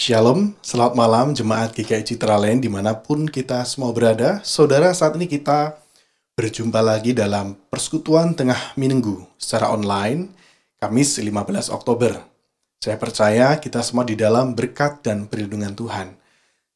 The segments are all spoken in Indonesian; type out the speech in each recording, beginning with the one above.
Shalom, selamat malam Jemaat GKI Citraland dimanapun kita semua berada. Saudara, saat ini kita berjumpa lagi dalam Persekutuan Tengah Minggu secara online, Kamis 15 Oktober. Saya percaya kita semua di dalam berkat dan perlindungan Tuhan.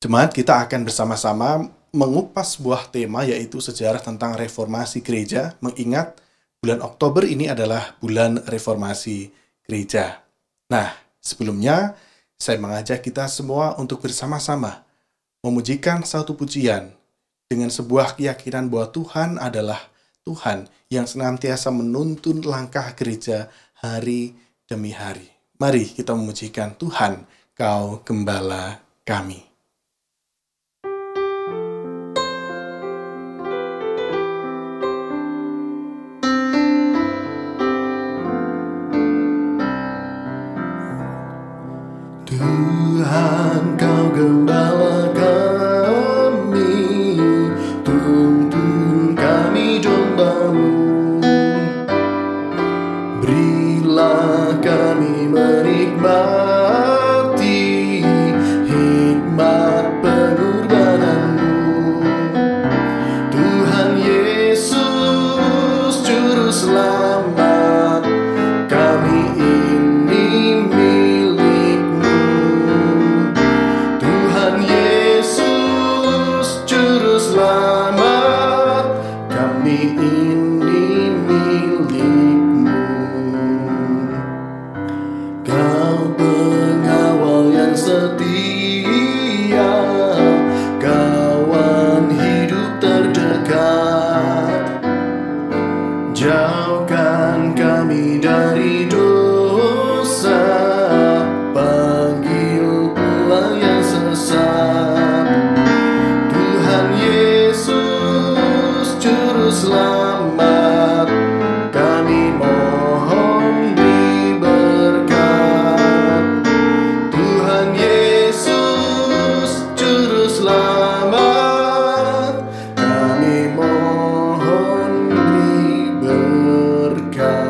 Jemaat, kita akan bersama-sama mengupas sebuah tema, yaitu sejarah tentang reformasi gereja, mengingat bulan Oktober ini adalah bulan reformasi gereja. Nah, sebelumnya saya mengajak kita semua untuk bersama-sama memujikan satu pujian dengan sebuah keyakinan bahwa Tuhan adalah Tuhan yang senantiasa menuntun langkah gereja hari demi hari. Mari kita memujikan Tuhan, Kau Gembala kami. Tuhan, Kau Gembala kami, tuntun kami domba-Mu. Berilah kami menikmati hikmat pengorbanan-Mu. Tuhan Yesus, Juru Selamat, kami ini milik-Mu. Tuhan Yesus, Juru Selamat, kami ini milik-Mu. Kau pengawal yang setia, kawan hidup terdekat. Jauhkan kami dari dosa, panggil pulang yang sesat. Tuhan Yesus, Juru Selamat, kami mohon diberkat. Tuhan Yesus, Juru Selamat, kami mohon diberkat.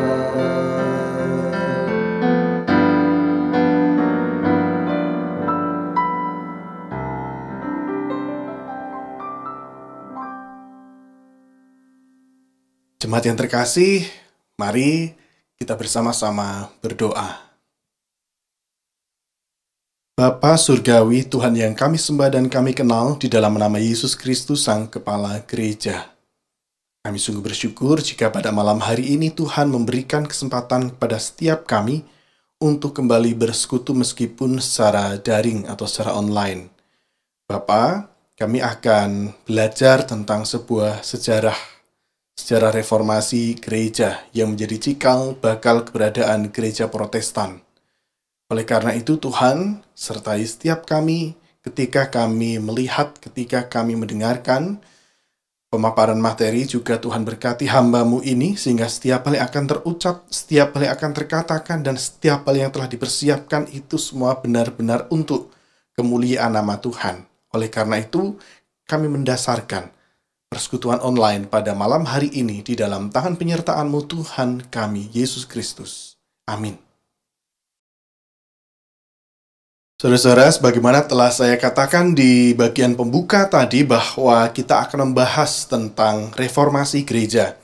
Jemaat yang terkasih, mari kita bersama-sama berdoa. Bapa Surgawi, Tuhan yang kami sembah dan kami kenal di dalam nama Yesus Kristus, Sang Kepala Gereja. Kami sungguh bersyukur jika pada malam hari ini Tuhan memberikan kesempatan kepada setiap kami untuk kembali bersekutu meskipun secara daring atau secara online. Bapa, kami akan belajar tentang sebuah sejarah reformasi gereja yang menjadi cikal bakal keberadaan gereja Protestan. Oleh karena itu Tuhan, sertai setiap kami ketika kami melihat, ketika kami mendengarkan pemaparan materi, juga Tuhan berkati hamba-Mu ini, sehingga setiap hal yang akan terucap, setiap hal yang akan terkatakan, dan setiap hal yang telah dipersiapkan itu semua benar-benar untuk kemuliaan nama Tuhan. Oleh karena itu, kami mendasarkan persekutuan online pada malam hari ini di dalam tangan penyertaan-Mu Tuhan kami, Yesus Kristus. Amin. Saudara-saudara, sebagaimana telah saya katakan di bagian pembuka tadi bahwa kita akan membahas tentang reformasi gereja.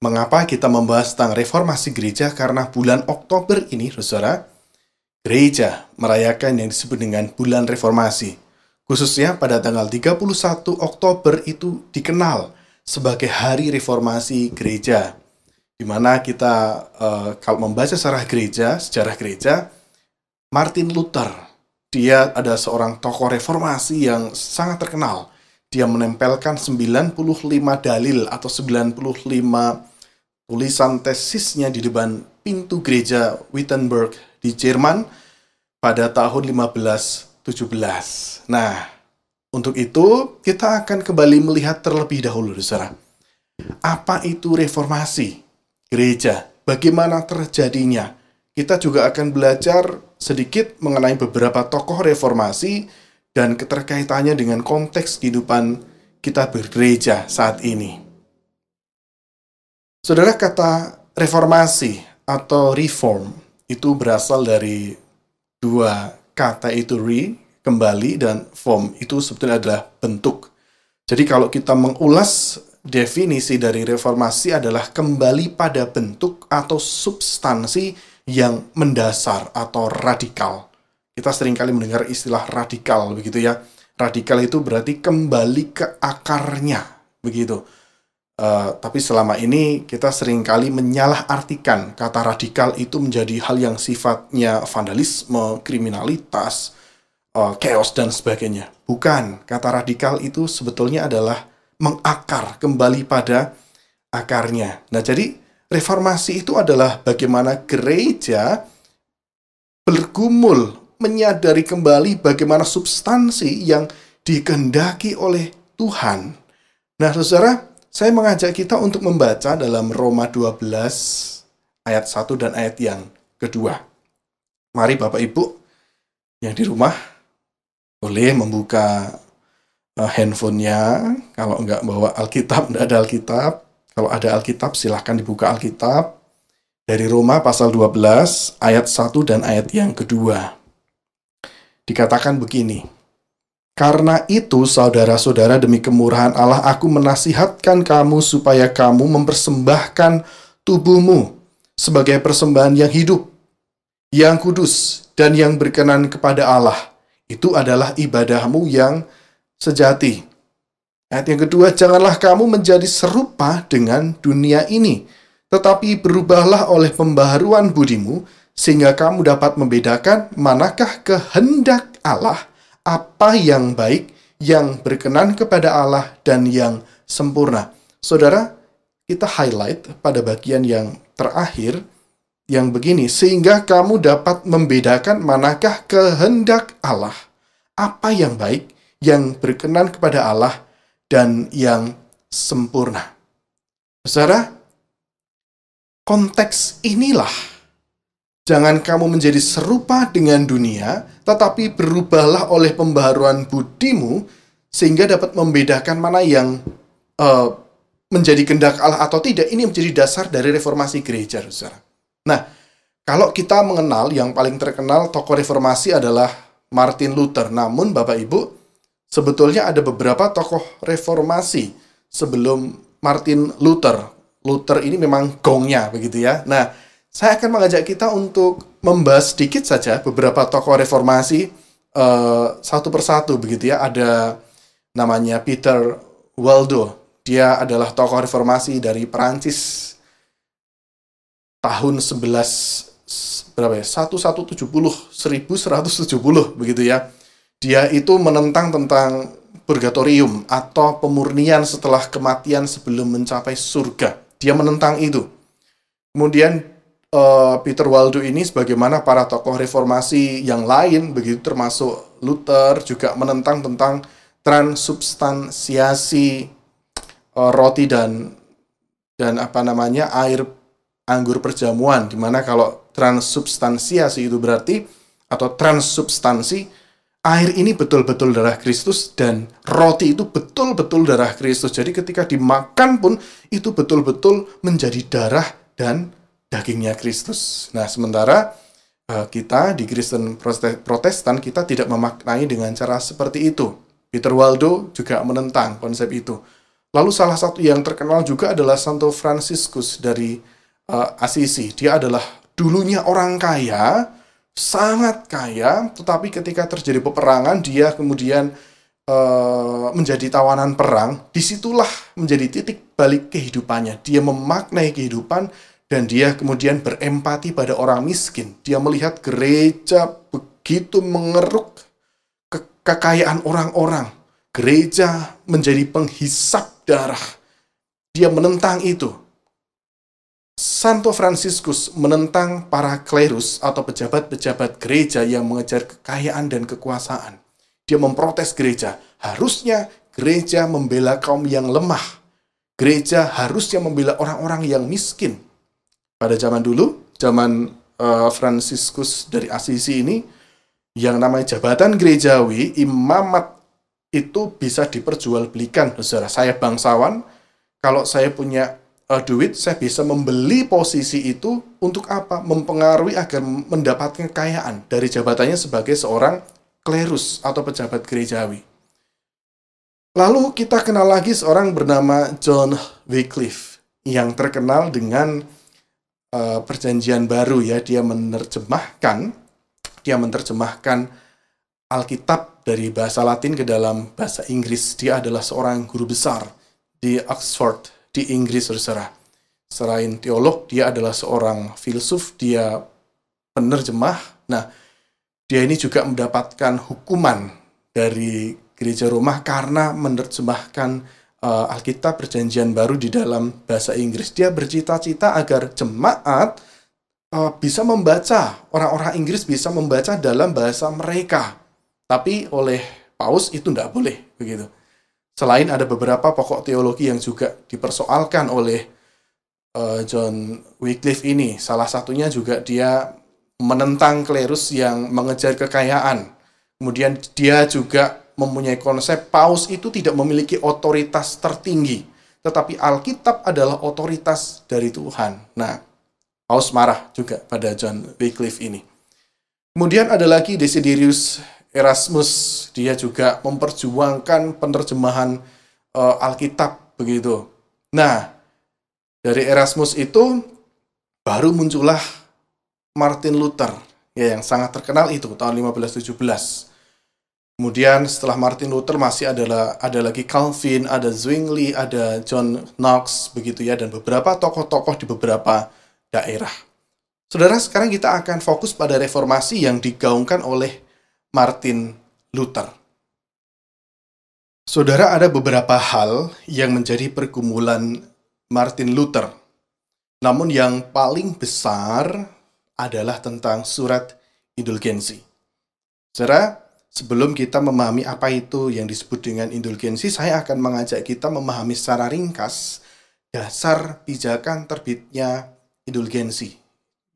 Mengapa kita membahas tentang reformasi gereja? Karena bulan Oktober ini, saudara, gereja merayakan yang disebut dengan bulan reformasi. Khususnya pada tanggal 31 Oktober itu dikenal sebagai Hari Reformasi Gereja, di mana kita kalau membaca sejarah gereja, Martin Luther, dia ada seorang tokoh reformasi yang sangat terkenal. Dia menempelkan 95 dalil atau 95 tulisan tesisnya di depan pintu gereja Wittenberg di Jerman pada tahun 1517. Nah, untuk itu kita akan kembali melihat terlebih dahulu, saudara. Apa itu reformasi gereja? Bagaimana terjadinya? Kita juga akan belajar sedikit mengenai beberapa tokoh reformasi dan keterkaitannya dengan konteks kehidupan kita bergereja saat ini. Saudara, kata reformasi atau reform itu berasal dari dua kata, itu kembali, dan form itu sebetulnya adalah bentuk. Jadi kalau kita mengulas definisi dari reformasi adalah kembali pada bentuk atau substansi yang mendasar atau radikal. Kita seringkali mendengar istilah radikal, begitu ya. Radikal itu berarti kembali ke akarnya, begitu. Tapi selama ini kita seringkali menyalahartikan kata radikal itu menjadi hal yang sifatnya vandalisme, kriminalitas, chaos, dan sebagainya. Bukan, kata radikal itu sebetulnya adalah mengakar, kembali pada akarnya. Nah, jadi reformasi itu adalah bagaimana gereja bergumul, menyadari kembali bagaimana substansi yang dikehendaki oleh Tuhan. Nah, saudara, saya mengajak kita untuk membaca dalam Roma 12 ayat 1 dan ayat yang kedua. Mari Bapak Ibu yang di rumah boleh membuka handphonenya. Kalau enggak bawa Alkitab, enggak ada Alkitab. Kalau ada Alkitab, silahkan dibuka Alkitab. Dari Roma pasal 12 ayat 1 dan ayat yang kedua. Dikatakan begini. Karena itu, saudara-saudara, demi kemurahan Allah, aku menasihatkan kamu supaya kamu mempersembahkan tubuhmu sebagai persembahan yang hidup, yang kudus, dan yang berkenan kepada Allah. Itu adalah ibadahmu yang sejati. Ayat yang kedua, janganlah kamu menjadi serupa dengan dunia ini, tetapi berubahlah oleh pembaharuan budimu, sehingga kamu dapat membedakan manakah kehendak Allah, apa yang baik, yang berkenan kepada Allah, dan yang sempurna. Saudara, kita highlight pada bagian yang terakhir, yang begini, sehingga kamu dapat membedakan manakah kehendak Allah, apa yang baik, yang berkenan kepada Allah, dan yang sempurna. Saudara, konteks inilah, jangan kamu menjadi serupa dengan dunia, tetapi berubahlah oleh pembaharuan budimu, sehingga dapat membedakan mana yang menjadi kehendak Allah atau tidak. Ini menjadi dasar dari reformasi gereja, saudara. Nah, kalau kita mengenal, yang paling terkenal tokoh reformasi adalah Martin Luther. Namun, Bapak Ibu, sebetulnya ada beberapa tokoh reformasi sebelum Martin Luther. Luther ini memang gongnya, begitu ya. Nah, saya akan mengajak kita untuk membahas sedikit saja beberapa tokoh reformasi satu persatu, begitu ya. Ada namanya Peter Waldo. Dia adalah tokoh reformasi dari Perancis tahun 1170 begitu ya. Dia itu menentang tentang purgatorium atau pemurnian setelah kematian sebelum mencapai surga. Dia menentang itu. Kemudian Peter Waldo ini, sebagaimana para tokoh reformasi yang lain, begitu termasuk Luther, juga menentang tentang transubstansiasi roti dan air anggur perjamuan, dimana kalau transubstansiasi itu berarti, atau transubstansi, air ini betul-betul darah Kristus dan roti itu betul-betul darah Kristus. Jadi ketika dimakan pun itu betul-betul menjadi darah dan dagingnya Kristus. Nah, sementara kita di Kristen Protestan, kita tidak memaknai dengan cara seperti itu. Peter Waldo juga menentang konsep itu. Lalu salah satu yang terkenal juga adalah Santo Fransiskus dari Assisi. Dia adalah dulunya orang kaya, sangat kaya, tetapi ketika terjadi peperangan, dia kemudian menjadi tawanan perang. Disitulah menjadi titik balik kehidupannya. Dia memaknai kehidupan, dan dia kemudian berempati pada orang miskin. Dia melihat gereja begitu mengeruk kekayaan orang-orang. Gereja menjadi penghisap darah. Dia menentang itu. Santo Fransiskus menentang para klerus atau pejabat-pejabat gereja yang mengejar kekayaan dan kekuasaan. Dia memprotes gereja. Harusnya gereja membela kaum yang lemah. Gereja harusnya membela orang-orang yang miskin. Pada zaman dulu, zaman Fransiskus dari Assisi ini, yang namanya jabatan gerejawi, imamat, itu bisa diperjualbelikan. Saudara, saya bangsawan, kalau saya punya duit, saya bisa membeli posisi itu untuk apa? Mempengaruhi agar mendapatkan kekayaan dari jabatannya sebagai seorang klerus atau pejabat gerejawi. Lalu kita kenal lagi seorang bernama John Wycliffe yang terkenal dengan Perjanjian Baru ya. Dia menerjemahkan Alkitab dari bahasa Latin ke dalam bahasa Inggris. Dia adalah seorang guru besar di Oxford di Inggris, saudara. Selain teolog, dia adalah seorang filsuf, dia penerjemah. Nah, dia ini juga mendapatkan hukuman dari Gereja Roma karena menerjemahkan Alkitab Perjanjian Baru di dalam bahasa Inggris. Dia bercita-cita agar jemaat bisa membaca, orang-orang Inggris bisa membaca dalam bahasa mereka. Tapi oleh Paus itu tidak boleh begitu. Selain ada beberapa pokok teologi yang juga dipersoalkan oleh John Wycliffe ini. Salah satunya juga dia menentang klerus yang mengejar kekayaan. Kemudian dia juga mempunyai konsep Paus itu tidak memiliki otoritas tertinggi, tetapi Alkitab adalah otoritas dari Tuhan. Nah, Paus marah juga pada John Wycliffe ini. Kemudian ada lagi Desiderius Erasmus, dia juga memperjuangkan penerjemahan Alkitab begitu. Nah, dari Erasmus itu baru muncullah Martin Luther, ya, yang sangat terkenal itu tahun 1517. Kemudian setelah Martin Luther masih ada lagi Calvin, ada Zwingli, ada John Knox begitu ya, dan beberapa tokoh-tokoh di beberapa daerah. Saudara, sekarang kita akan fokus pada reformasi yang digaungkan oleh Martin Luther. Saudara, ada beberapa hal yang menjadi pergumulan Martin Luther. Namun yang paling besar adalah tentang surat indulgensi. Saudara, sebelum kita memahami apa itu yang disebut dengan indulgensi, saya akan mengajak kita memahami secara ringkas dasar pijakan terbitnya indulgensi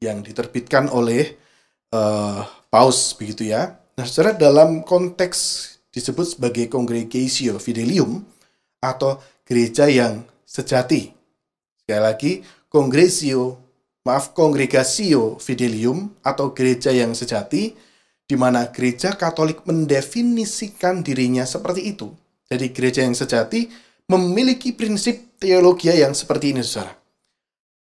yang diterbitkan oleh Paus begitu ya. Nah, saudara, dalam konteks disebut sebagai Congregatio Fidelium atau gereja yang sejati. Sekali lagi, Congregatio Fidelium atau gereja yang sejati, di mana gereja Katolik mendefinisikan dirinya seperti itu. Jadi gereja yang sejati memiliki prinsip teologi yang seperti ini, saudara.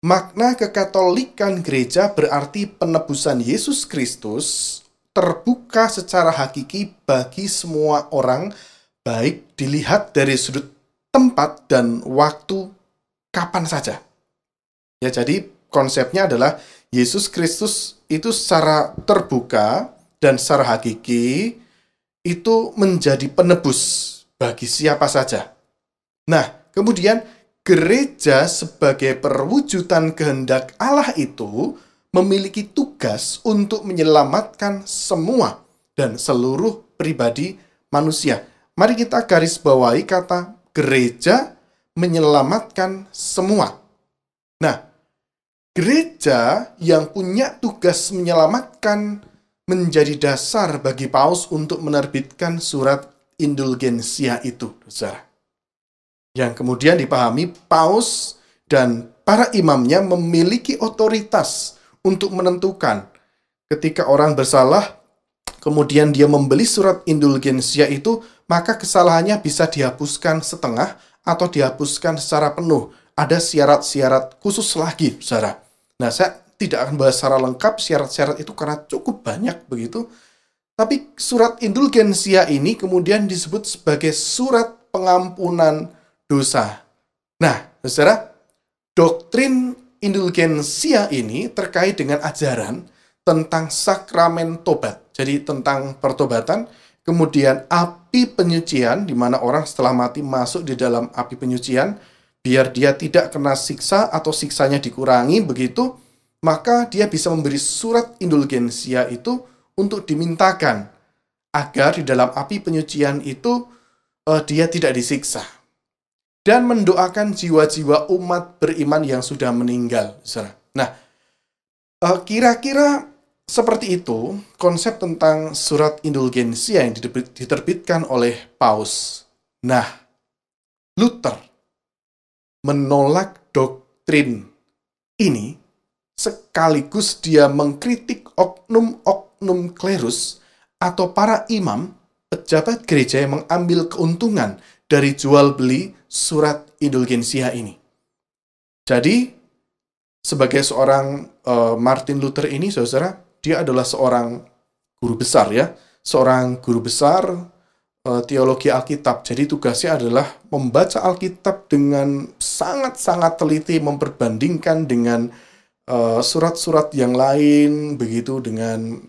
Makna kekatolikan gereja berarti penebusan Yesus Kristus terbuka secara hakiki bagi semua orang, baik dilihat dari sudut tempat dan waktu kapan saja. Ya, jadi konsepnya adalah Yesus Kristus itu secara terbuka dan secara hakiki itu menjadi penebus bagi siapa saja. Nah, kemudian gereja sebagai perwujudan kehendak Allah itu memiliki tugas untuk menyelamatkan semua dan seluruh pribadi manusia. Mari kita garis bawahi kata gereja menyelamatkan semua. Nah, gereja yang punya tugas menyelamatkan menjadi dasar bagi Paus untuk menerbitkan surat indulgensia itu, saudara. Yang kemudian dipahami Paus dan para imamnya memiliki otoritas untuk menentukan ketika orang bersalah, kemudian dia membeli surat indulgensia itu, maka kesalahannya bisa dihapuskan setengah atau dihapuskan secara penuh. Ada syarat-syarat khusus lagi, saudara. Nah, saya tidak akan bahas secara lengkap syarat-syarat itu karena cukup banyak begitu. Tapi surat indulgensia ini kemudian disebut sebagai surat pengampunan dosa. Nah, saudara, doktrin indulgensia ini terkait dengan ajaran tentang sakramen tobat. Jadi tentang pertobatan, kemudian api penyucian, di mana orang setelah mati masuk di dalam api penyucian, biar dia tidak kena siksa atau siksanya dikurangi begitu, maka dia bisa memberi surat indulgensia itu untuk dimintakan agar di dalam api penyucian itu dia tidak disiksa. Dan mendoakan jiwa-jiwa umat beriman yang sudah meninggal. Nah, kira-kira seperti itu konsep tentang surat indulgensia yang diterbitkan oleh Paus. Nah, Luther menolak doktrin ini, sekaligus dia mengkritik oknum-oknum klerus atau para imam, pejabat gereja yang mengambil keuntungan dari jual beli surat indulgensia ini. Jadi, sebagai seorang Martin Luther ini, saudara, dia adalah seorang guru besar ya, seorang guru besar teologi Alkitab. Jadi tugasnya adalah membaca Alkitab dengan sangat-sangat teliti, memperbandingkan dengan surat-surat yang lain, begitu dengan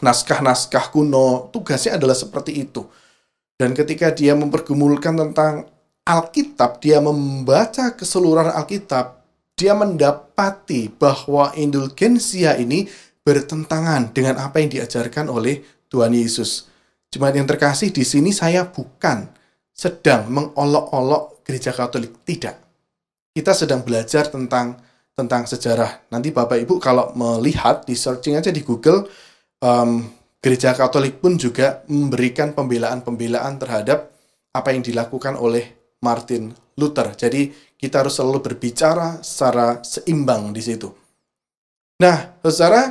naskah-naskah kuno. Tugasnya adalah seperti itu. Dan ketika dia mempergumulkan tentang Alkitab, dia membaca keseluruhan Alkitab, dia mendapati bahwa indulgensia ini bertentangan dengan apa yang diajarkan oleh Tuhan Yesus. Jemaat yang terkasih, di sini saya bukan sedang mengolok-olok gereja Katolik, tidak. Kita sedang belajar tentang sejarah. Nanti Bapak Ibu kalau melihat, di searching aja di Google, gereja Katolik pun juga memberikan pembelaan-pembelaan terhadap apa yang dilakukan oleh Martin Luther. Jadi kita harus selalu berbicara secara seimbang di situ. Nah, saudara,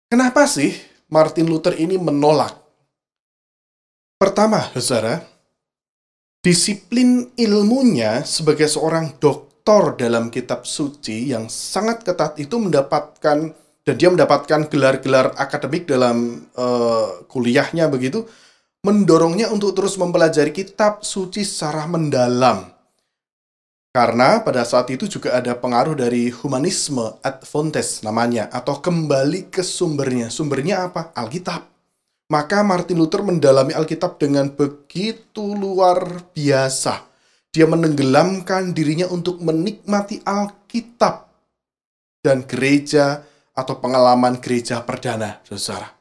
kenapa sih Martin Luther ini menolak? Pertama, saudara, disiplin ilmunya sebagai seorang doktor dalam kitab suci yang sangat ketat itu dia mendapatkan gelar-gelar akademik dalam kuliahnya begitu, mendorongnya untuk terus mempelajari kitab suci secara mendalam. Karena pada saat itu juga ada pengaruh dari humanisme ad fontes namanya, atau kembali ke sumbernya. Sumbernya apa? Alkitab. Maka Martin Luther mendalami Alkitab dengan begitu luar biasa. Dia menenggelamkan dirinya untuk menikmati Alkitab dan gereja atau pengalaman gereja perdana, saudara.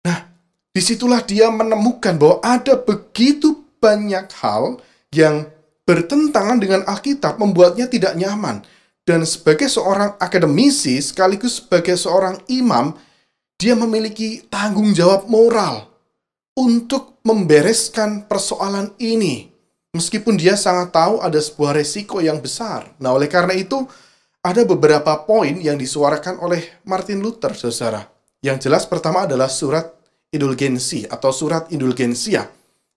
Nah, disitulah dia menemukan bahwa ada begitu banyak hal yang bertentangan dengan Alkitab, membuatnya tidak nyaman. Dan sebagai seorang akademisi, sekaligus sebagai seorang imam, dia memiliki tanggung jawab moral untuk membereskan persoalan ini. Meskipun dia sangat tahu ada sebuah resiko yang besar. Nah, oleh karena itu, ada beberapa poin yang disuarakan oleh Martin Luther, saudara. Yang jelas pertama adalah surat indulgensi atau surat indulgensia,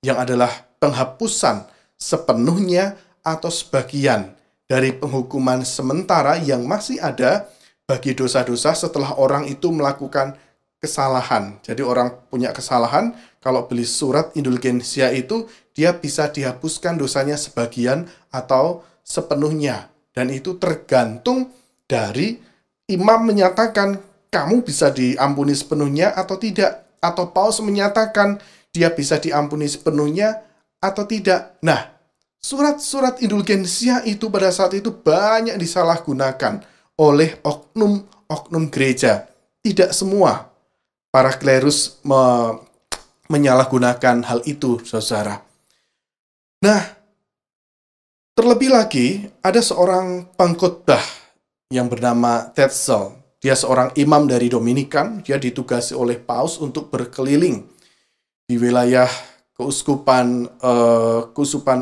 yang adalah penghapusan sepenuhnya atau sebagian dari penghukuman sementara yang masih ada bagi dosa-dosa setelah orang itu melakukan kesalahan. Jadi orang punya kesalahan, kalau beli surat indulgensia itu, dia bisa dihapuskan dosanya sebagian atau sepenuhnya. Dan itu tergantung dari imam menyatakan kamu bisa diampuni sepenuhnya atau tidak. Atau paus menyatakan dia bisa diampuni sepenuhnya atau tidak. Nah, surat-surat indulgensia itu pada saat itu banyak disalahgunakan oleh oknum-oknum gereja. Tidak semua para klerus menyalahgunakan hal itu, saudara. Nah, terlebih lagi, ada seorang pengkhotbah yang bernama Tetzel. Dia seorang imam dari Dominikan. Dia ditugasi oleh paus untuk berkeliling di wilayah keuskupan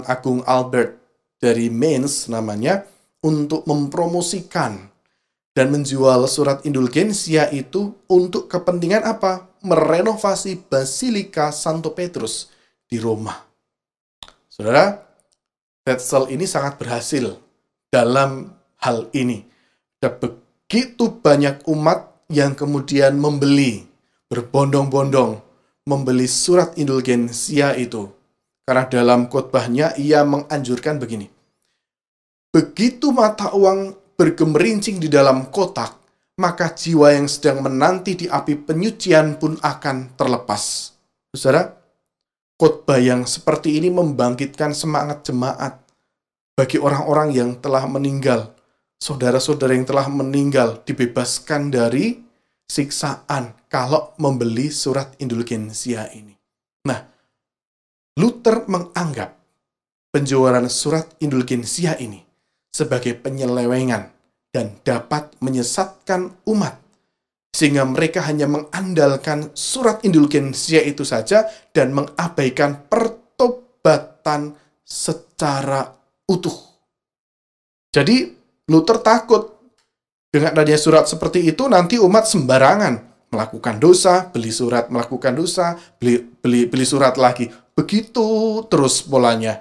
Agung Albert dari Mainz namanya, untuk mempromosikan dan menjual surat indulgensia itu untuk kepentingan apa? Merenovasi Basilika Santo Petrus di Roma. Saudara, Tetzel ini sangat berhasil dalam hal ini. Ada begitu banyak umat yang kemudian berbondong-bondong membeli surat indulgensia itu. Karena dalam khotbahnya ia menganjurkan begini. Begitu mata uang bergemerincing di dalam kotak, maka jiwa yang sedang menanti di api penyucian pun akan terlepas. Saudara, khotbah yang seperti ini membangkitkan semangat jemaat bagi orang-orang yang telah meninggal. Saudara-saudara yang telah meninggal dibebaskan dari siksaan kalau membeli surat indulgensia ini. Nah, Luther menganggap penjualan surat indulgensia ini sebagai penyelewengan dan dapat menyesatkan umat, sehingga mereka hanya mengandalkan surat indulgensia itu saja dan mengabaikan pertobatan secara utuh. Jadi Luther takut dengan adanya surat seperti itu nanti umat sembarangan melakukan dosa, beli surat melakukan dosa, beli surat lagi. Begitu terus polanya.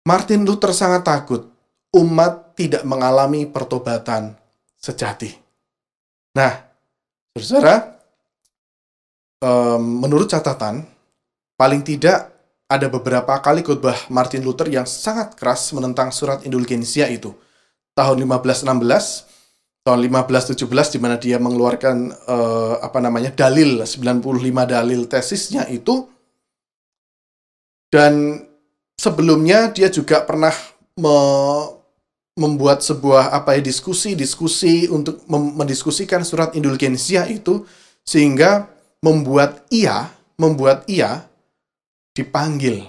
Martin Luther sangat takut umat tidak mengalami pertobatan sejati. Nah, saudara, menurut catatan, paling tidak ada beberapa kali khotbah Martin Luther yang sangat keras menentang surat indulgensia itu. Tahun 1516, tahun 1517, di mana dia mengeluarkan dalil 95 dalil tesisnya itu. Dan sebelumnya dia juga pernah membuat sebuah diskusi untuk mendiskusikan surat indulgensia itu, sehingga membuat ia dipanggil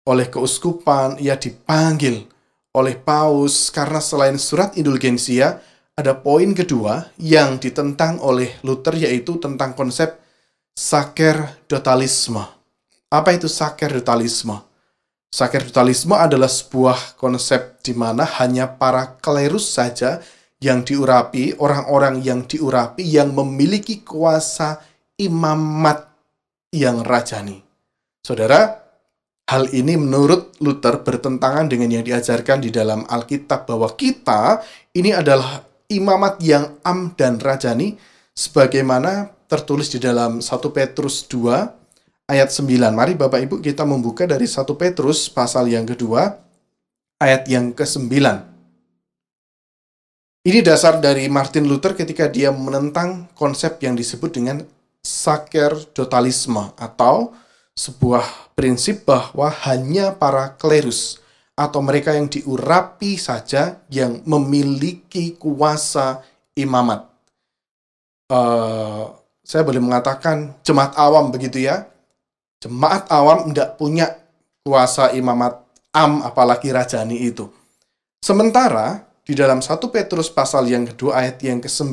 oleh keuskupan, ia dipanggil oleh paus, karena selain surat indulgensia ada poin kedua yang ditentang oleh Luther, yaitu tentang konsep sakerdotalisme. Apa itu sakerdotalisme? Sakerdotalisme adalah sebuah konsep di mana hanya para klerus saja yang diurapi, orang-orang yang diurapi, yang memiliki kuasa imamat yang rajani. Saudara, hal ini menurut Luther bertentangan dengan yang diajarkan di dalam Alkitab, bahwa kita ini adalah imamat yang am dan rajani, sebagaimana tertulis di dalam 1 Petrus 2 ayat 9. Mari Bapak Ibu kita membuka dari 1 Petrus pasal yang kedua, ayat yang ke-9. Ini dasar dari Martin Luther ketika dia menentang konsep yang disebut dengan sakerdotalisme, atau sebuah prinsip bahwa hanya para klerus atau mereka yang diurapi saja yang memiliki kuasa imamat. Saya boleh mengatakan jemaat awam begitu ya. Jemaat awam tidak punya kuasa imamat am, apalagi rajani itu. Sementara di dalam 1 Petrus pasal yang kedua ayat yang ke-9,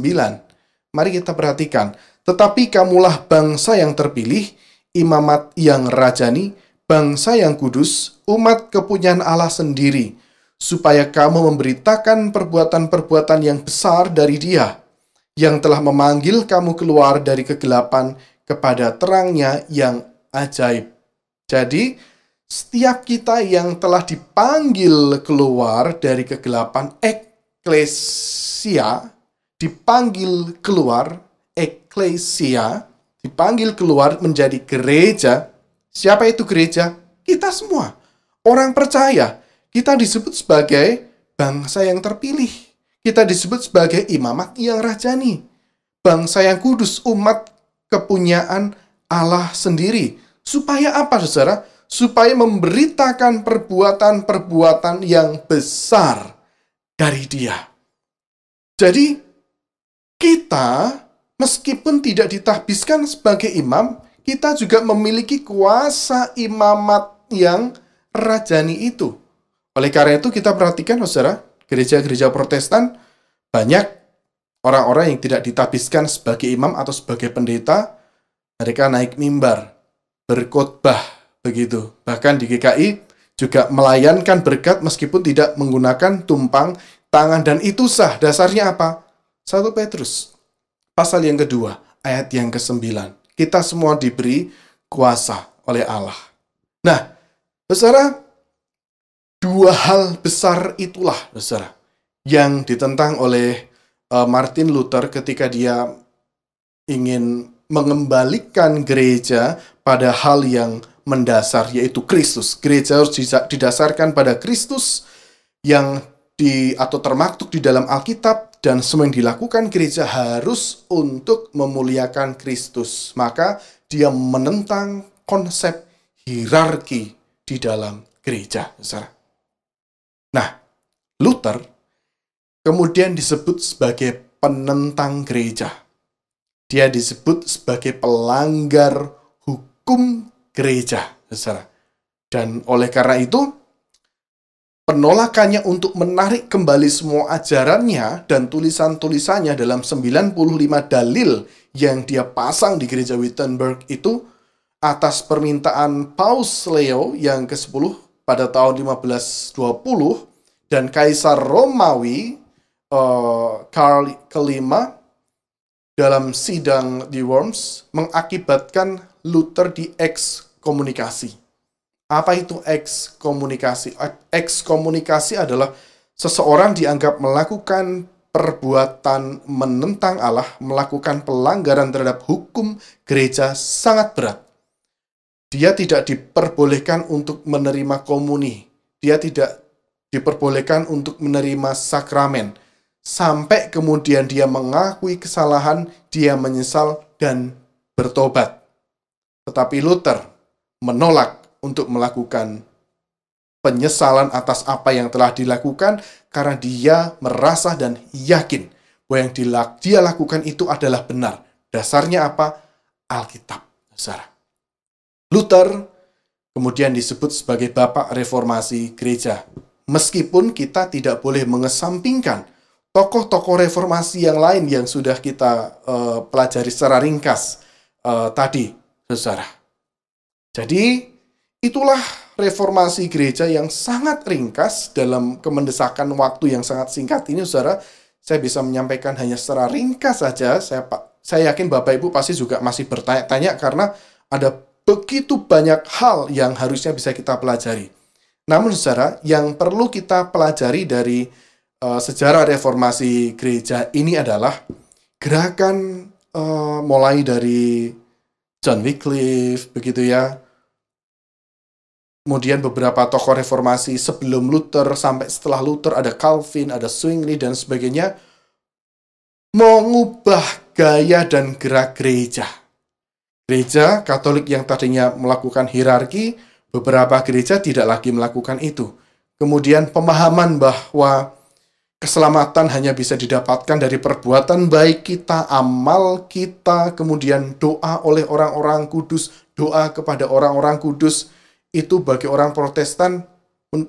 mari kita perhatikan. Tetapi kamulah bangsa yang terpilih, imamat yang rajani, bangsa yang kudus, umat kepunyaan Allah sendiri, supaya kamu memberitakan perbuatan-perbuatan yang besar dari Dia, yang telah memanggil kamu keluar dari kegelapan kepada terangnya yang ajaib. Jadi, setiap kita yang telah dipanggil keluar dari kegelapan, eklesia, dipanggil keluar, eklesia, dipanggil keluar menjadi gereja. Siapa itu gereja? Kita semua. Orang percaya. Kita disebut sebagai bangsa yang terpilih. Kita disebut sebagai imamat yang rajani. Bangsa yang kudus, umat kepunyaan Allah sendiri. Supaya apa, saudara? Supaya memberitakan perbuatan-perbuatan yang besar dari Dia. Jadi, kita meskipun tidak ditahbiskan sebagai imam, kita juga memiliki kuasa imamat yang rajani itu. Oleh karena itu kita perhatikan, saudara, gereja-gereja Protestan banyak orang-orang yang tidak ditahbiskan sebagai imam atau sebagai pendeta, mereka naik mimbar, berkhotbah, begitu. Bahkan di GKI juga melayanikan berkat meskipun tidak menggunakan tumpang tangan, dan itu sah. Dasarnya apa? 1 Petrus pasal yang kedua, ayat yang ke-9. Kita semua diberi kuasa oleh Allah. Nah, saudara, dua hal besar itulah, saudara, yang ditentang oleh Martin Luther ketika dia ingin mengembalikan gereja pada hal yang mendasar, yaitu Kristus. Gereja harus didasarkan pada Kristus yang atau termaktub di dalam Alkitab, dan semua yang dilakukan gereja harus untuk memuliakan Kristus. Maka dia menentang konsep hierarki di dalam gereja. Nah, Luther kemudian disebut sebagai penentang gereja. Dia disebut sebagai pelanggar hukum gereja. Dan oleh karena itu, penolakannya untuk menarik kembali semua ajarannya dan tulisan-tulisannya dalam 95 dalil yang dia pasang di gereja Wittenberg itu, atas permintaan Paus Leo yang ke-10 pada tahun 1520 dan Kaisar Romawi Karl kelima dalam sidang di Worms mengakibatkan Luther diekskomunikasi. Apa itu ekskomunikasi? Ekskomunikasi adalah seseorang dianggap melakukan perbuatan menentang Allah, melakukan pelanggaran terhadap hukum gereja sangat berat. Dia tidak diperbolehkan untuk menerima komuni. Dia tidak diperbolehkan untuk menerima sakramen. Sampai kemudian dia mengakui kesalahan, dia menyesal dan bertobat. Tetapi Luther menolak untuk melakukan penyesalan atas apa yang telah dilakukan karena dia merasa dan yakin bahwa yang dia lakukan itu adalah benar. Dasarnya apa? Alkitab. Saudara. Luther kemudian disebut sebagai Bapak Reformasi Gereja. Meskipun kita tidak boleh mengesampingkan tokoh-tokoh reformasi yang lain yang sudah kita pelajari secara ringkas tadi, saudara. Jadi, itulah reformasi gereja yang sangat ringkas dalam kemendesakan waktu yang sangat singkat ini, saudara. Saya bisa menyampaikan hanya secara ringkas saja. Saya yakin Bapak Ibu pasti juga masih bertanya-tanya karena ada begitu banyak hal yang harusnya bisa kita pelajari. Namun, saudara, yang perlu kita pelajari dari sejarah reformasi gereja ini adalah gerakan mulai dari John Wycliffe, begitu ya. Kemudian beberapa tokoh reformasi sebelum Luther sampai setelah Luther, ada Calvin, ada Zwingli, dan sebagainya, mengubah gaya dan gerak gereja. Gereja Katolik yang tadinya melakukan hierarki, beberapa gereja tidak lagi melakukan itu. Kemudian pemahaman bahwa keselamatan hanya bisa didapatkan dari perbuatan baik kita, amal kita, kemudian doa oleh orang-orang kudus, doa kepada orang-orang kudus, itu bagi orang Protestan,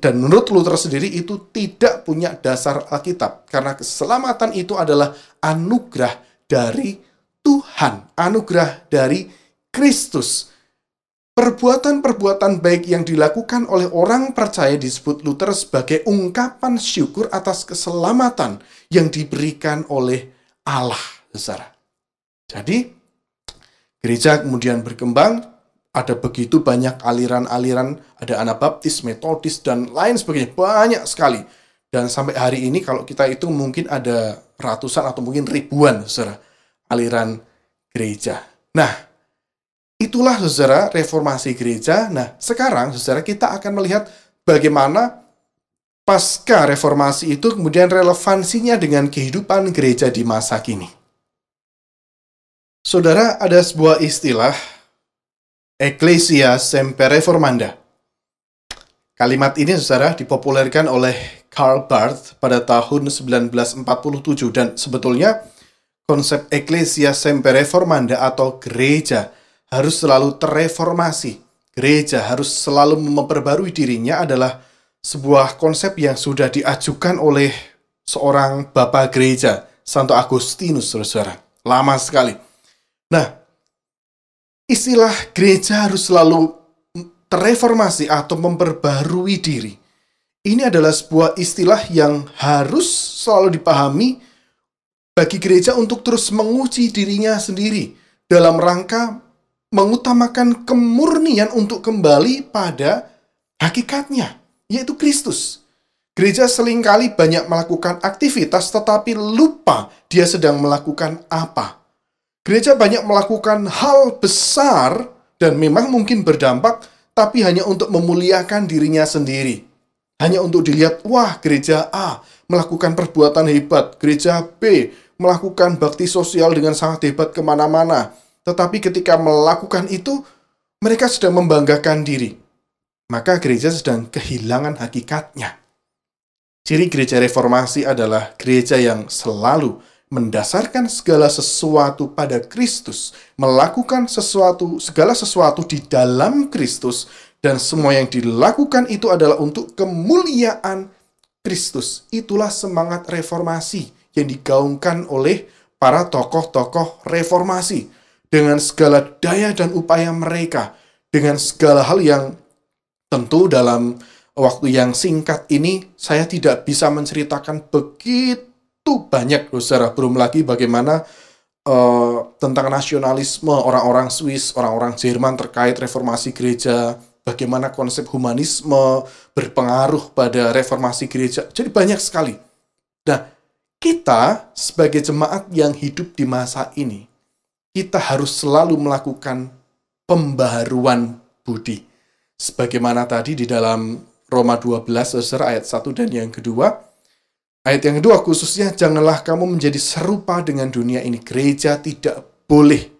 dan menurut Luther sendiri itu tidak punya dasar Alkitab. Karena keselamatan itu adalah anugerah dari Tuhan, anugerah dari Kristus. Perbuatan-perbuatan baik yang dilakukan oleh orang percaya disebut Luther sebagai ungkapan syukur atas keselamatan yang diberikan oleh Allah, saudara. Jadi, gereja kemudian berkembang, ada begitu banyak aliran-aliran, ada Anabaptis, Metodis, dan lain sebagainya, banyak sekali. Dan sampai hari ini kalau kita hitung mungkin ada ratusan atau mungkin ribuan, saudara, aliran gereja. Nah, itulah, saudara, reformasi gereja. Nah, sekarang, saudara, kita akan melihat bagaimana pasca reformasi itu kemudian relevansinya dengan kehidupan gereja di masa kini. Saudara, ada sebuah istilah, Ecclesia Semper Reformanda. Kalimat ini, saudara, dipopulerkan oleh Karl Barth pada tahun 1947. Dan sebetulnya, konsep Ecclesia Semper Reformanda atau gereja harus selalu terreformasi. Gereja harus selalu memperbarui dirinya adalah sebuah konsep yang sudah diajukan oleh seorang bapak gereja, Santo Agustinus, saudara. Lama sekali. Nah, istilah gereja harus selalu terreformasi atau memperbarui diri. Ini adalah sebuah istilah yang harus selalu dipahami bagi gereja untuk terus menguji dirinya sendiri dalam rangka mengutamakan kemurnian untuk kembali pada hakikatnya, yaitu Kristus. Gereja seringkali banyak melakukan aktivitas tetapi lupa dia sedang melakukan apa. Gereja banyak melakukan hal besar dan memang mungkin berdampak, tapi hanya untuk memuliakan dirinya sendiri. Hanya untuk dilihat, wah, gereja A melakukan perbuatan hebat, gereja B melakukan bakti sosial dengan sangat hebat kemana-mana. Tetapi ketika melakukan itu, mereka sedang membanggakan diri. Maka gereja sedang kehilangan hakikatnya. Ciri gereja reformasi adalah gereja yang selalu mendasarkan segala sesuatu pada Kristus, melakukan segala sesuatu di dalam Kristus, dan semua yang dilakukan itu adalah untuk kemuliaan Kristus. Itulah semangat reformasi yang digaungkan oleh para tokoh-tokoh reformasi. Dengan segala daya dan upaya mereka, dengan segala hal yang tentu dalam waktu yang singkat ini, saya tidak bisa menceritakan begitu banyak, saudara. Belum lagi bagaimana tentang nasionalisme orang-orang Swiss, orang-orang Jerman terkait reformasi gereja, bagaimana konsep humanisme berpengaruh pada reformasi gereja. Jadi banyak sekali. Nah, kita sebagai jemaat yang hidup di masa ini, kita harus selalu melakukan pembaharuan budi. Sebagaimana tadi di dalam Roma 12, saudara, ayat 1 dan yang kedua. Ayat yang kedua khususnya, janganlah kamu menjadi serupa dengan dunia ini. Gereja tidak boleh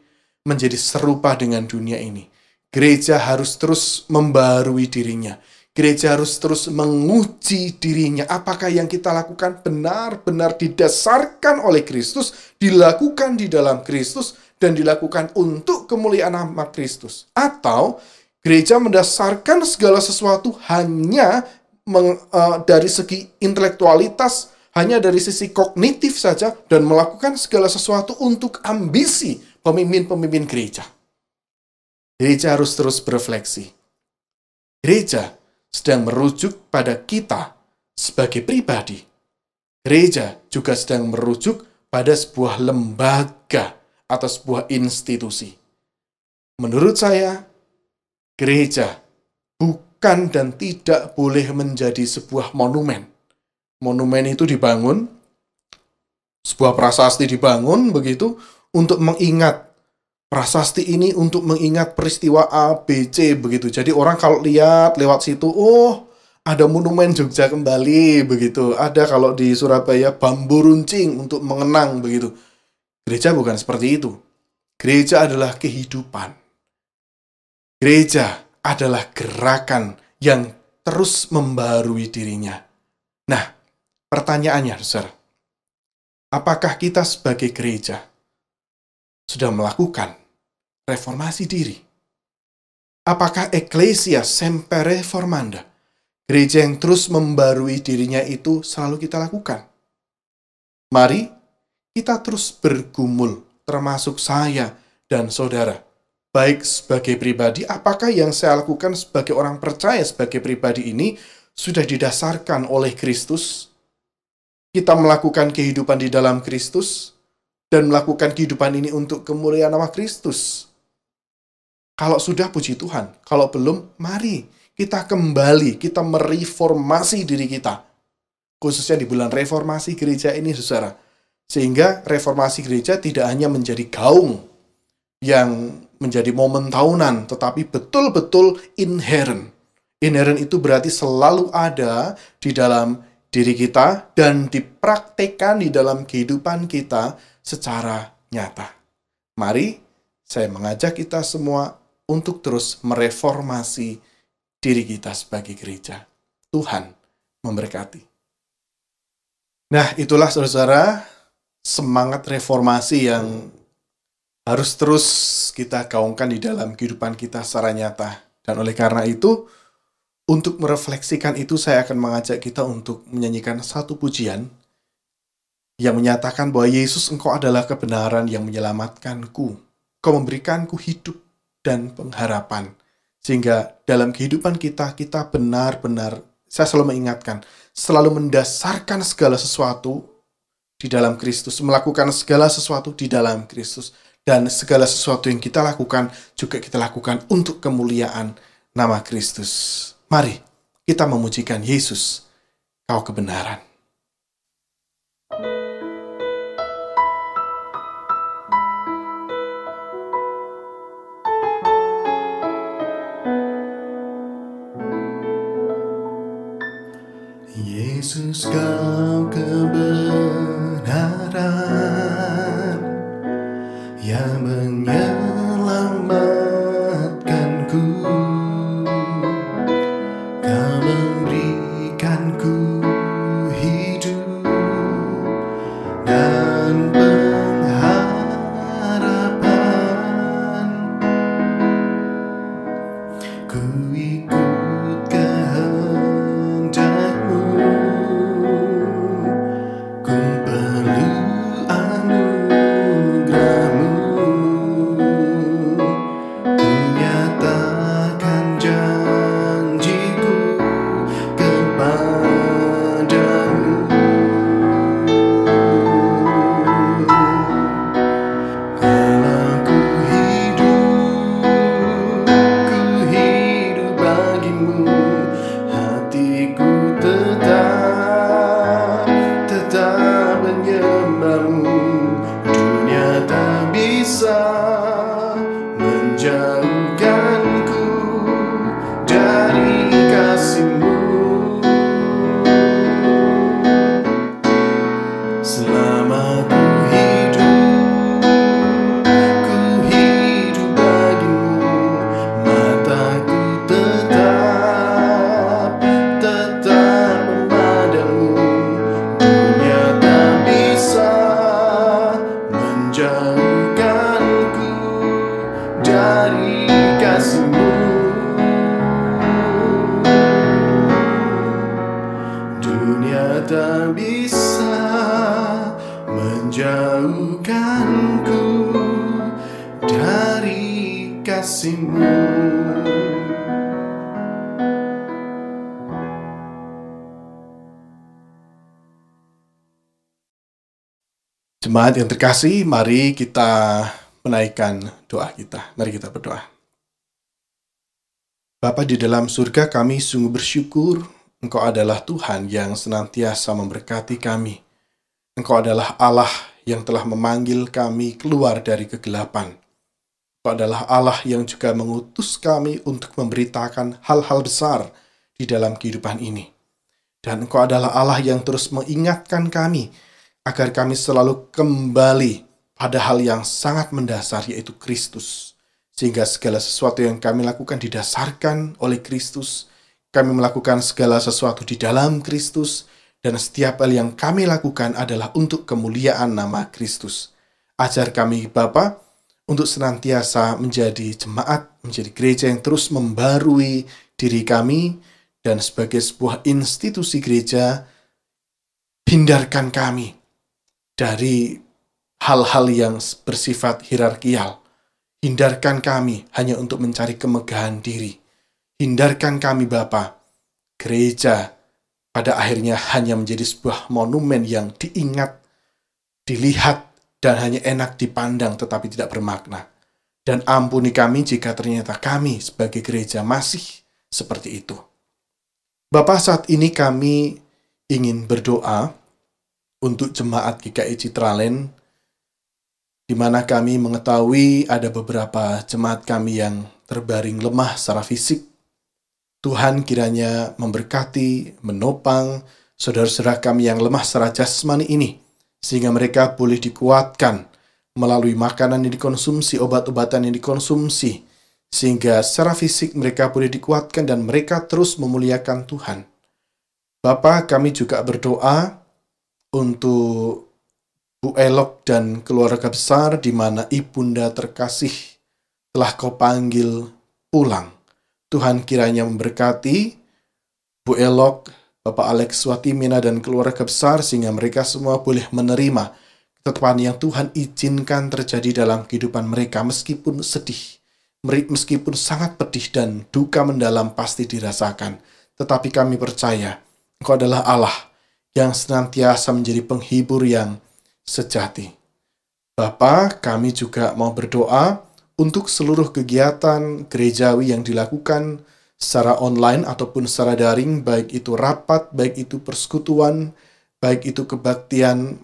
menjadi serupa dengan dunia ini. Gereja harus terus membaharui dirinya. Gereja harus terus menguji dirinya. Apakah yang kita lakukan benar-benar didasarkan oleh Kristus, dilakukan di dalam Kristus, dan dilakukan untuk kemuliaan nama Kristus. Atau gereja mendasarkan segala sesuatu hanya dari segi intelektualitas, hanya dari sisi kognitif saja, dan melakukan segala sesuatu untuk ambisi pemimpin-pemimpin gereja. Gereja harus terus berefleksi. Gereja sedang merujuk pada kita sebagai pribadi. Gereja juga sedang merujuk pada sebuah lembaga atau sebuah institusi. Menurut saya, gereja bukan dan tidak boleh menjadi sebuah monumen. Monumen itu dibangun, sebuah prasasti dibangun begitu untuk mengingat prasasti ini, untuk mengingat peristiwa A, B, C begitu. Jadi orang kalau lihat lewat situ, oh ada monumen Jogja kembali begitu. Ada kalau di Surabaya bambu runcing untuk mengenang begitu. Gereja bukan seperti itu. Gereja adalah kehidupan. Gereja adalah gerakan yang terus membaharui dirinya. Nah, pertanyaannya, saudara, apakah kita sebagai gereja sudah melakukan reformasi diri? Apakah Ecclesia Semper Reformanda, gereja yang terus membaharui dirinya itu selalu kita lakukan? Mari kita terus bergumul, termasuk saya dan saudara. Baik sebagai pribadi, apakah yang saya lakukan sebagai orang percaya sebagai pribadi ini sudah didasarkan oleh Kristus? Kita melakukan kehidupan di dalam Kristus dan melakukan kehidupan ini untuk kemuliaan nama Kristus. Kalau sudah, puji Tuhan. Kalau belum, mari kita kembali, kita mereformasi diri kita. Khususnya di bulan reformasi gereja ini, saudara. Sehingga reformasi gereja tidak hanya menjadi gaung yang menjadi momen tahunan, tetapi betul-betul inherent. Inherent itu berarti selalu ada di dalam diri kita dan dipraktekkan di dalam kehidupan kita secara nyata. Mari saya mengajak kita semua untuk terus mereformasi diri kita sebagai gereja. Tuhan memberkati. Nah, itulah saudara-saudara, semangat reformasi yang harus terus kita gaungkan di dalam kehidupan kita secara nyata. Dan oleh karena itu, untuk merefleksikan itu, saya akan mengajak kita untuk menyanyikan satu pujian yang menyatakan bahwa Yesus, Engkau adalah kebenaran yang menyelamatkanku. Kau memberikanku hidup dan pengharapan. Sehingga dalam kehidupan kita, kita benar-benar, saya selalu mengingatkan, selalu mendasarkan segala sesuatu di dalam Kristus, melakukan segala sesuatu di dalam Kristus, dan segala sesuatu yang kita lakukan juga kita lakukan untuk kemuliaan nama Kristus. Mari kita memujikan Yesus, Kau kebenaran. Yesus, Kau kebenaran yang menyelamatkanku. Kau memberikanku hidup dan pengharapan. Ku ikut kehendak-Mu tak menyembahmu, dunia tak bisa menjauhkanku dari kasih-Mu. Selama ku hidup bagimu, mataku tetap memandangmu. Dunia tak bisa menjauhkanku dari kasih-Mu. Dunia tak bisa menjauhkanku dari kasih-Mu. Jemaat yang terkasih, mari kita menaikkan doa kita. Mari kita berdoa. Bapa di dalam surga, kami sungguh bersyukur Engkau adalah Tuhan yang senantiasa memberkati kami. Engkau adalah Allah yang telah memanggil kami keluar dari kegelapan. Engkau adalah Allah yang juga mengutus kami untuk memberitakan hal-hal besar di dalam kehidupan ini. Dan Engkau adalah Allah yang terus mengingatkan kami agar kami selalu kembali pada hal yang sangat mendasar, yaitu Kristus. Sehingga segala sesuatu yang kami lakukan didasarkan oleh Kristus. Kami melakukan segala sesuatu di dalam Kristus. Dan setiap hal yang kami lakukan adalah untuk kemuliaan nama Kristus. Ajar kami Bapa untuk senantiasa menjadi jemaat, menjadi gereja yang terus membarui diri kami. Dan sebagai sebuah institusi gereja, hindarkan kami dari hal-hal yang bersifat hierarkial. Hindarkan kami hanya untuk mencari kemegahan diri. Hindarkan kami Bapa, gereja pada akhirnya hanya menjadi sebuah monumen yang diingat, dilihat, dan hanya enak dipandang tetapi tidak bermakna. Dan ampuni kami jika ternyata kami sebagai gereja masih seperti itu. Bapa, saat ini kami ingin berdoa untuk jemaat GKI Citraland, di mana kami mengetahui ada beberapa jemaat kami yang terbaring lemah secara fisik. Tuhan kiranya memberkati, menopang saudara-saudara kami yang lemah secara jasmani ini, sehingga mereka boleh dikuatkan melalui makanan yang dikonsumsi, obat-obatan yang dikonsumsi, sehingga secara fisik mereka boleh dikuatkan dan mereka terus memuliakan Tuhan. Bapa, kami juga berdoa untuk Bu Elok dan keluarga besar di mana ibunda terkasih telah Kau panggil pulang. Tuhan kiranya memberkati Bu Elok, Bapak Alex Watimina dan keluarga besar sehingga mereka semua boleh menerima ketetapan yang Tuhan izinkan terjadi dalam kehidupan mereka meskipun sedih, meskipun sangat pedih dan duka mendalam pasti dirasakan. Tetapi kami percaya Engkau adalah Allah yang senantiasa menjadi penghibur yang sejati. Bapa, kami juga mau berdoa untuk seluruh kegiatan gerejawi yang dilakukan secara online ataupun secara daring, baik itu rapat, baik itu persekutuan, baik itu kebaktian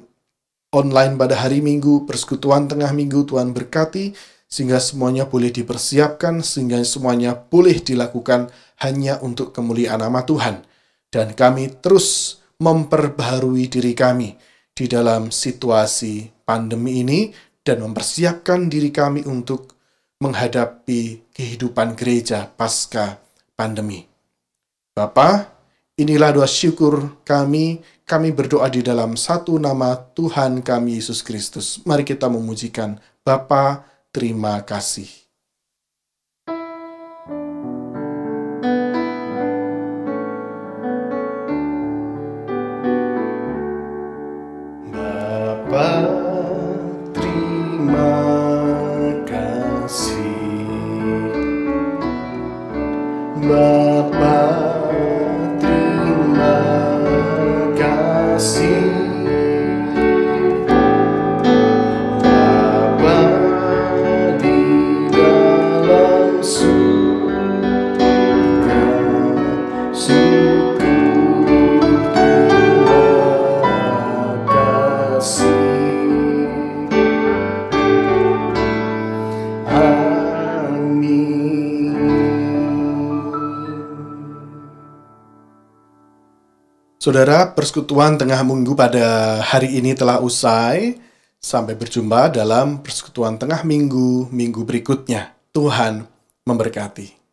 online pada hari Minggu, persekutuan tengah minggu. Tuhan berkati sehingga semuanya boleh dipersiapkan, sehingga semuanya boleh dilakukan hanya untuk kemuliaan nama Tuhan. Dan kami terus memperbaharui diri kami di dalam situasi pandemi ini dan mempersiapkan diri kami untuk menghadapi kehidupan gereja pasca pandemi. Bapa, inilah doa syukur kami. Kami berdoa di dalam satu nama Tuhan kami Yesus Kristus. Mari kita memujikan Bapa, terima kasih. Saudara, persekutuan tengah minggu pada hari ini telah usai. Sampai berjumpa dalam persekutuan tengah minggu berikutnya. Tuhan memberkati.